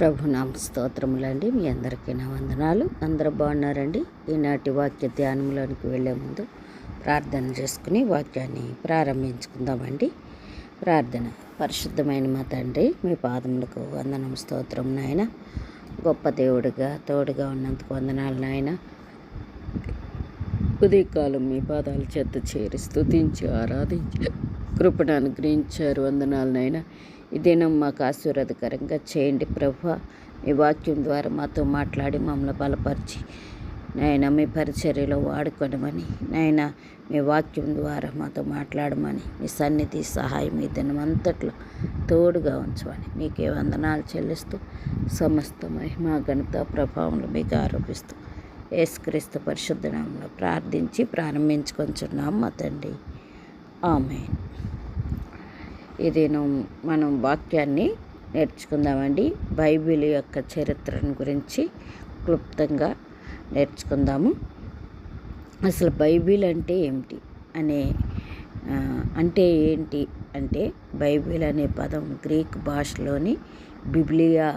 ప్రభునామ స్తోత్రములండి. మీ అందరికీ నా వందనాలు. అందరూ బాగున్నారండి. ఈనాటి వాక్య ధ్యానంలోనికి వెళ్ళే ముందు ప్రార్థన చేసుకుని వాక్యాన్ని ప్రారంభించుకుందామండి. ప్రార్థన. పరిశుద్ధమైన మా తండ్రి, మీ పాదములకు వందనం స్తోత్రం నాయన. గొప్ప దేవుడిగా తోడుగా ఉన్నందుకు వందనాలు నాయన. ఉదయకాలం మీ పాదాల చెత్త చేరి స్తుతించి ఆరాధించి కృపను అనుగ్రహించారు. వందనాలు నాయన. ఈ దినం మాకు ఆశీర్వాదకరంగా చేయండి ప్రభువా. మీ వాక్యం ద్వారా మాతో మాట్లాడి మమ్మల్ని బలపరిచి నాయన మీ పరిచర్యలో వాడుకోవడమని, నాయన మీ వాక్యం ద్వారా మాతో మాట్లాడమని, మీ సన్నిధి సహాయం ఈ దినం అంతట్లో తోడుగా ఉంచమని మీకే వందనాలు చెల్లిస్తూ సమస్త మహిమ ఘనత ప్రభావంలో మీకు ఆరోపిస్తూ యేసుక్రీస్తు పరిశుద్ధ నామములో ప్రార్థించి ప్రారంభించుకొంచున్నాం మా తండ్రి. ఆమేన్. ఇది మనం వాక్యాన్ని నేర్చుకుందామండి. బైబిల్ యొక్క చరిత్రను గురించి క్లుప్తంగా నేర్చుకుందాము. అసలు బైబిల్ అంటే ఏమిటి అంటే ఏంటి అంటే, బైబిల్ అనే పదం గ్రీక్ భాషలోని బిబ్లియా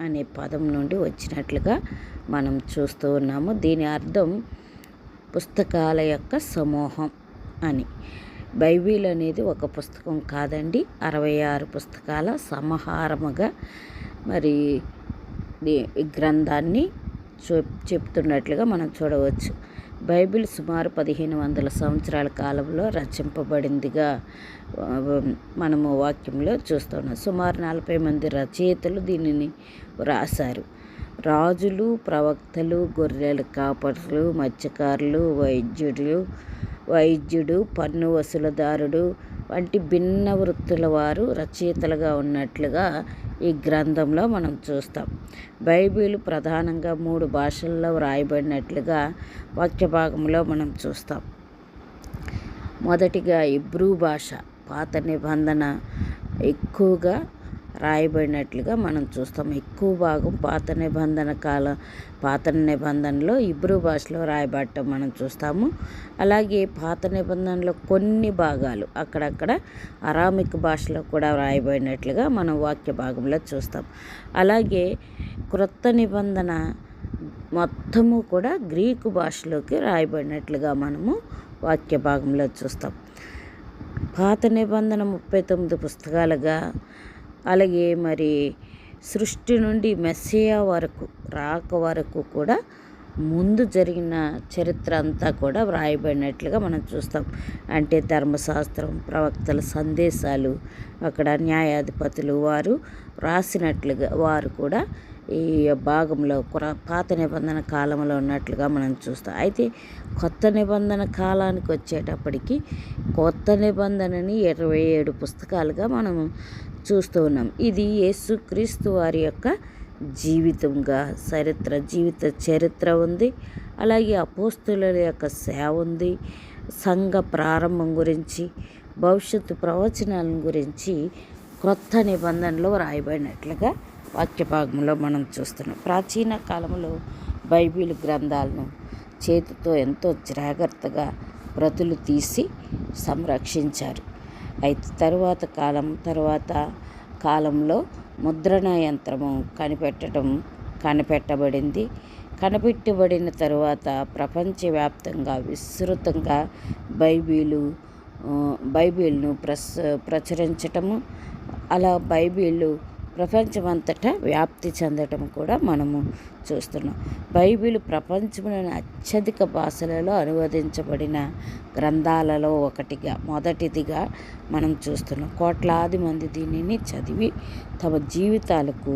అనే పదం నుండి వచ్చినట్లుగా మనం చూస్తూ ఉన్నాము. దీని అర్థం పుస్తకాల యొక్క సమూహం అని. బైబిల్ అనేది ఒక పుస్తకం కాదండి, 66 పుస్తకాల సమాహారముగా మరి ఈ గ్రంథాన్ని చెప్తున్నట్లుగా మనం చూడవచ్చు. బైబిల్ సుమారు 1500 సంవత్సరాల కాలంలో రచింపబడిందిగా మనము వాక్యంలో చూస్తున్నాం. సుమారు 40 మంది రచయితలు దీనిని రాశారు. రాజులు, ప్రవక్తలు, గొర్రెల కాపరులు, మత్స్యకారులు, వైద్యుడు, పన్ను వసూలుదారుడు వంటి భిన్న వృత్తుల వారు రచయితలుగా ఉన్నట్లుగా ఈ గ్రంథంలో మనం చూస్తాం. బైబిల్ ప్రధానంగా 3 భాషల్లో వ్రాయబడినట్లుగా వాక్య భాగంలో మనం చూస్తాం. మొదటిగా హీబ్రూ భాష, పాత నిబంధన ఎక్కువగా రాయబడినట్లుగా మనం చూస్తాం. ఎక్కువ భాగం పాత నిబంధనలో హీబ్రూ భాషలో రాయబడటం మనం చూస్తాము. అలాగే పాత నిబంధనలో కొన్ని భాగాలు అక్కడక్కడ అరామిక్ భాషలో కూడా రాయబడినట్లుగా మనం వాక్య భాగంలో చూస్తాం. అలాగే క్రొత్త నిబంధన మొత్తము కూడా గ్రీకు భాషలోకి రాయబడినట్లుగా మనము వాక్య భాగంలో చూస్తాం. పాత నిబంధన 39 పుస్తకాలుగా, అలాగే మరి సృష్టి నుండి మెస్సియా వరకు రాక వరకు కూడా ముందు జరిగిన చరిత్ర అంతా కూడా వ్రాయబడినట్లుగా మనం చూస్తాం. అంటే ధర్మశాస్త్రం, ప్రవక్తల సందేశాలు, అక్కడ న్యాయాధిపతులు వారు రాసినట్లుగా వారు కూడా ఈ భాగంలో పాత నిబంధన కాలంలో ఉన్నట్లుగా మనం చూస్తాం. అయితే కొత్త నిబంధన కాలానికి వచ్చేటప్పటికి కొత్త నిబంధనని 27 పుస్తకాలుగా మనము చూస్తూ ఉన్నాం. ఇది యేసుక్రీస్తు వారి యొక్క జీవిత చరిత్ర ఉంది. అలాగే అపోస్తుల యొక్క సేవ ఉంది. సంఘ ప్రారంభం గురించి, భవిష్యత్తు ప్రవచనాల గురించి క్రొత్త నిబంధనలో రాయబడినట్లుగా వాక్య భాగంలో మనం చూస్తున్నాం. ప్రాచీన కాలంలో బైబిల్ గ్రంథాలను చేతితో ఎంతో జాగ్రత్తగా ప్రతులు తీసి సంరక్షించారు. అయితే తర్వాత కాలంలో ముద్రణ యంత్రము కనిపెట్టబడిన తరువాత ప్రపంచవ్యాప్తంగా విస్తృతంగా బైబిల్ను ప్రచురించటము, అలా బైబిల్ ప్రపంచమంతటా వ్యాప్తి చెందటం కూడా మనము చూస్తున్నాం. బైబిల్ ప్రపంచంలోని అత్యధిక భాషలలో అనువదించబడిన గ్రంథాలలో మొదటిదిగా మనం చూస్తున్నాం. కోట్లాది మంది దీనిని చదివి తమ జీవితాలకు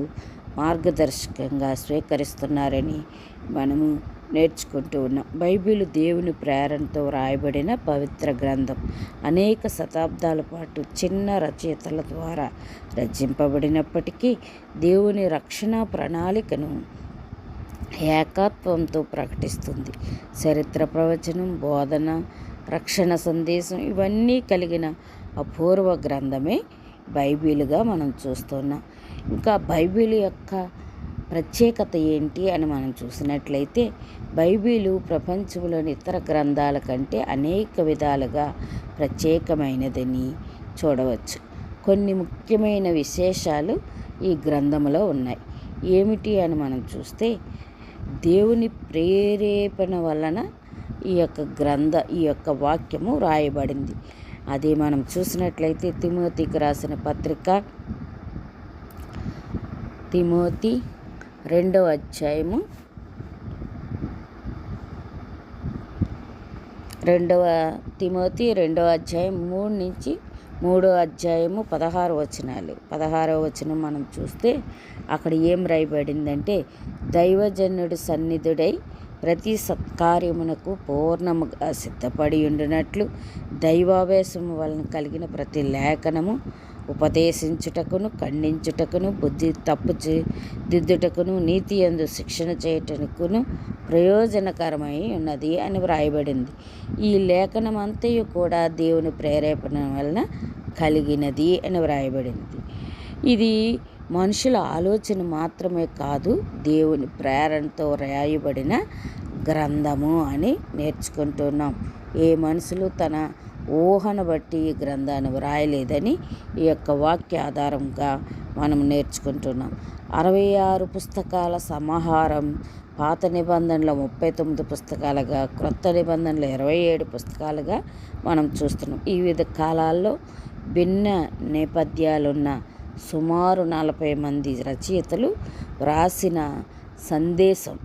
మార్గదర్శకంగా స్వీకరిస్తున్నారని మనము నేర్చుకుంటూ ఉన్నాం. బైబిల్ దేవుని ప్రేరణతో వ్రాయబడిన పవిత్ర గ్రంథం. అనేక శతాబ్దాల పాటు చిన్న రచయితల ద్వారా రచింపబడినప్పటికీ దేవుని రక్షణ ప్రణాళికను ఏకత్వంతో ప్రకటిస్తుంది. చరిత్ర, ప్రవచనం, బోధన, రక్షణ సందేశం ఇవన్నీ కలిగిన అపూర్వ గ్రంథమే బైబిల్గా మనం చూస్తున్నాం. ఇంకా బైబిల్ యొక్క ప్రత్యేకత ఏంటి అని మనం చూసినట్లయితే, బైబిలు ప్రపంచంలోని ఇతర గ్రంథాల కంటే అనేక విధాలుగా ప్రత్యేకమైనదని చూడవచ్చు. కొన్ని ముఖ్యమైన విశేషాలు ఈ గ్రంథంలో ఉన్నాయి. ఏమిటి అని మనం చూస్తే దేవుని ప్రేరేపణ వలన ఈ యొక్క వాక్యము రాయబడింది. అది మనం చూసినట్లయితే తిమోతికి రాసిన పత్రిక తిమోతి 2వ అధ్యాయము 2వ అధ్యాయం 3 నుంచి 3వ అధ్యాయము 16వ వచనం మనం చూస్తే అక్కడ ఏం రాయబడిందంటే, దైవజనుడు సన్నిధుడై ప్రతి సత్కార్యమునకు పూర్ణముగా సిద్ధపడి ఉండినట్లు దైవావేశము వలన కలిగిన ప్రతి లేఖనము ఉపదేశించుటకును, ఖండించుటకును, బుద్ధి తప్పు దిద్దుటకును, నీతి యందు శిక్షణ చేయటకును ప్రయోజనకరమై ఉన్నది అని వ్రాయబడింది. ఈ లేఖనమంతయు కూడా దేవుని ప్రేరేపణ వలన కలిగినది అని వ్రాయబడింది. ఇది మనుషుల ఆలోచన మాత్రమే కాదు, దేవుని ప్రేరణతో రాయబడిన గ్రంథము అని నేర్చుకుంటున్నాం. ఏ మనుషులు తన ఊహను బట్టి ఈ గ్రంథాన్ని వ్రాయలేదని ఈ యొక్క వాక్య ఆధారంగా మనం నేర్చుకుంటున్నాం. 66 పుస్తకాల సమాహారం పాత నిబంధనలో 39 పుస్తకాలుగా, క్రొత్త నిబంధనలో 27 పుస్తకాలుగా మనం చూస్తున్నాం. ఈ వివిధ కాలాల్లో భిన్న నేపథ్యాలున్న సుమారు 40 మంది రచయితలు వ్రాసిన సందేశం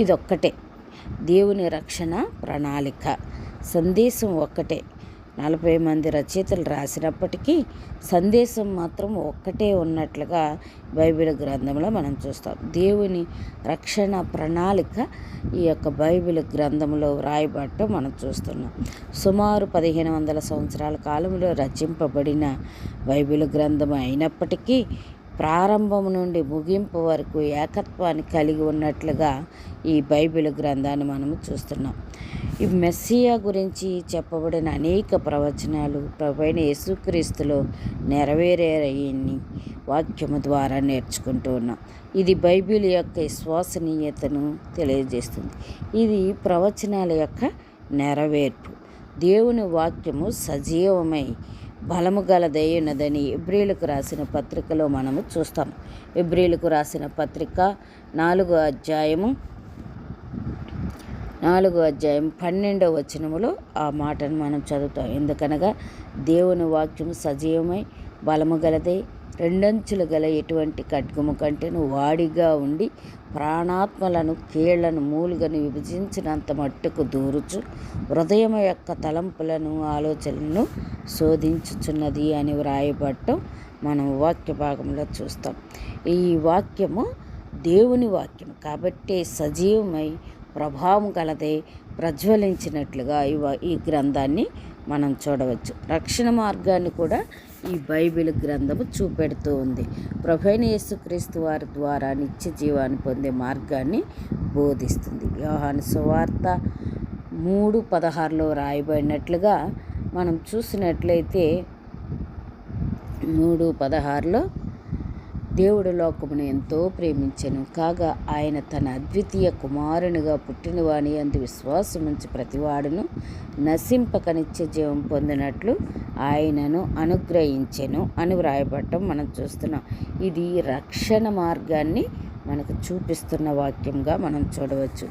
ఇదొక్కటే. దేవుని రక్షణ ప్రణాళిక సందేశం ఒక్కటే. 40 మంది రచయితలు రాసినప్పటికీ సందేశం మాత్రం ఒక్కటే ఉన్నట్లుగా బైబిల్ గ్రంథంలో మనం చూస్తాం. దేవుని రక్షణ ప్రణాళిక ఈ యొక్క బైబిల్ గ్రంథంలో వ్రాయబడటం మనం చూస్తున్నాం. సుమారు 1500 సంవత్సరాల కాలంలో రచింపబడిన బైబిల్ గ్రంథం అయినప్పటికీ ప్రారంభం నుండి ముగింపు వరకు ఏకత్వాన్ని కలిగి ఉన్నట్లుగా ఈ బైబిల్ గ్రంథాన్ని మనము చూస్తున్నాం. ఈ మెస్సియా గురించి చెప్పబడిన అనేక ప్రవచనాలు ప్రభువైన యేసుక్రీస్తులో నెరవేరేయని వాక్యము ద్వారా నేర్చుకుంటూ ఉన్నాం. ఇది బైబిల్ యొక్క విశ్వసనీయతను తెలియజేస్తుంది. ఇది ప్రవచనాల యొక్క నెరవేర్పు. దేవుని వాక్యము సజీవమై బలము గలదైనదని ఎబ్రీలకు రాసిన పత్రికలో మనము చూస్తాం. ఎబ్రీలకు రాసిన పత్రిక 4వ అధ్యాయము 12వ వచనములో ఆ మాటను మనం చదువుతాం. ఎందుకనగా దేవుని వాక్యము సజీవమై బలము గలదై రెండంచులు గల ఎటువంటి ఖడ్గము కంటేను వాడిగా ఉండి ప్రాణాత్మలను కీళ్లను మూలుగను విభజించినంత మట్టుకు దూరుచు హృదయం యొక్క తలంపులను ఆలోచనలను శోధించుచున్నది అని వ్రాయబడటం మనం వాక్య భాగంలో చూస్తాం. ఈ వాక్యము దేవుని వాక్యం కాబట్టి సజీవమై ప్రభావం కలదే ప్రజ్వలించినట్లుగా ఈ గ్రంథాన్ని మనం చూడవచ్చు. రక్షణ మార్గాన్ని కూడా ఈ బైబిల్ గ్రంథము చూపెడుతూ ఉంది. ప్రభువైన యేసుక్రీస్తు వారి ద్వారా నిత్య జీవాన్ని పొందే మార్గాన్ని బోధిస్తుంది. యోహాను సువార్త 3:16లో రాయబడినట్లుగా మనం చూసినట్లయితే 3:16లో దేవుడు లోకమును ఎంతో ప్రేమించెను కాగా ఆయన తన అద్వితీయ కుమారునిగా పుట్టినవాని అందు విశ్వాసముంచి ప్రతివాడును నశింపక నిత్య జీవం పొందినట్లు ఆయనను అనుగ్రహించెను అని వ్రాయబడటం మనం చూస్తున్నాం. ఇది రక్షణ మార్గాన్ని మనకు చూపిస్తున్న వాక్యంగా మనం చూడవచ్చు.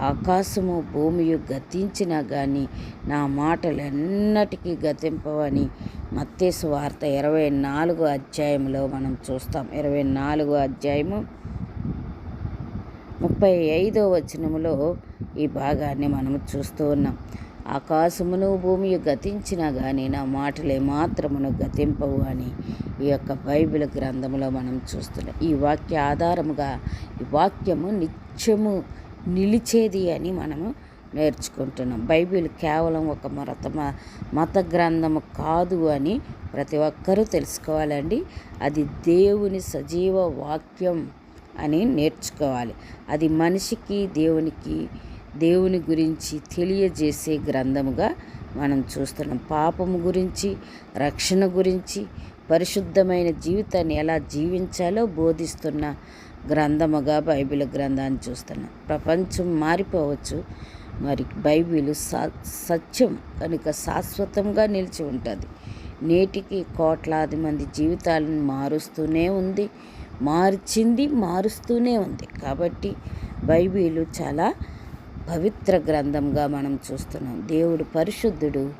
ఆకాశము భూమియు గతించినా కానీ నా మాటలెన్నటికీ గతింపవని మత్తయి సువార్త 24వ అధ్యాయంలో మనం చూస్తాం. 24వ అధ్యాయము 35వ వచనములో ఈ భాగాన్ని మనం చూస్తూ ఉన్నాం. ఆకాశమును భూమియు గతించినా కానీ నా మాటలే మాత్రమును గతింపవు అని ఈ యొక్క బైబిల్ గ్రంథంలో మనం చూస్తున్నాం. ఈ వాక్య ఆధారముగా ఈ వాక్యము నిత్యము నిలిచేది అని మనము నేర్చుకుంటున్నాం. బైబిల్ కేవలం ఒక మత గ్రంథము కాదు అని ప్రతి ఒక్కరూ తెలుసుకోవాలండి. అది దేవుని సజీవ వాక్యం అని నేర్చుకోవాలి. అది మనిషికి దేవుని గురించి తెలియజేసే గ్రంథముగా మనం చూస్తున్నాం. పాపము గురించి, రక్షణ గురించి, పరిశుద్ధమైన జీవితాన్ని ఎలా జీవించాలో బోధిస్తున్న గ్రంథముగా బైబిల్ గ్రంథాన్ని చూస్తున్నాం. ప్రపంచం మారిపోవచ్చు, మరి బైబిల్ సత్యం కనుక శాశ్వతంగా నిలిచి ఉంటుంది. నేటికి కోట్లాది మంది జీవితాలను మారుస్తూనే ఉంది. మార్చింది, మారుస్తూనే ఉంది. కాబట్టి బైబిల్ చాలా పవిత్ర గ్రంథంగా మనం చూస్తున్నాం. దేవుడు పరిశుద్ధుడు.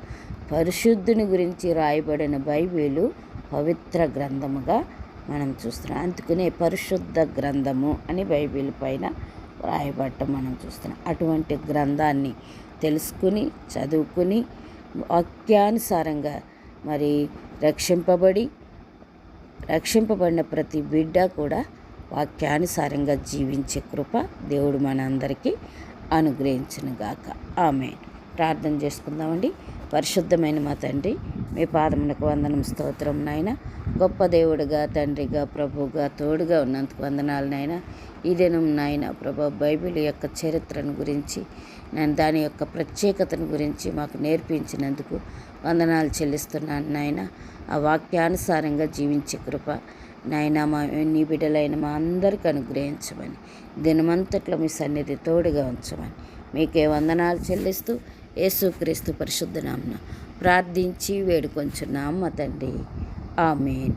పరిశుద్ధుని గురించి రాయబడిన బైబిలు పవిత్ర గ్రంథముగా మనం చూస్తున్నాం. అందుకనే పరిశుద్ధ గ్రంథము అని బైబిల్ పైన రాయబడటం మనం చూస్తున్నాం. అటువంటి గ్రంథాన్ని తెలుసుకుని చదువుకుని వాక్యానుసారంగా మరి రక్షింపబడిన ప్రతి బిడ్డ కూడా వాక్యానుసారంగా జీవించే కృప దేవుడు మనందరికీ అనుగ్రహించునుగాక. ఆమేన్. ప్రార్థన చేసుకుందామండి. పరిశుద్ధమైన మా తండ్రి, మీ పాదములకు వందనం, స్తోత్రం నాయన. గొప్ప దేవుడుగా, తండ్రిగా, ప్రభువుగా తోడుగా ఉన్నందుకు వందనాలు నాయన. ఈ దినం నాయన ప్రభు బైబిల్ యొక్క చరిత్రను గురించి, నేను దాని యొక్క ప్రత్యేకతను గురించి మాకు నేర్పించినందుకు వందనాలు చెల్లిస్తున్నాను నాయన. ఆ వాక్యానుసారంగా జీవించే కృప నాయన నీ బిడ్డలైన మా అందరికీ అనుగ్రహించమని, దినమంతట్లో మీ సన్నిధి తోడుగా ఉంచమని మీకే వందనాలు చెల్లిస్తూ యేసుక్రీస్తు పరిశుద్ధ నామమున ప్రార్థించి వేడుకొంచున్నాం మా తండ్రి. ఆమేన్.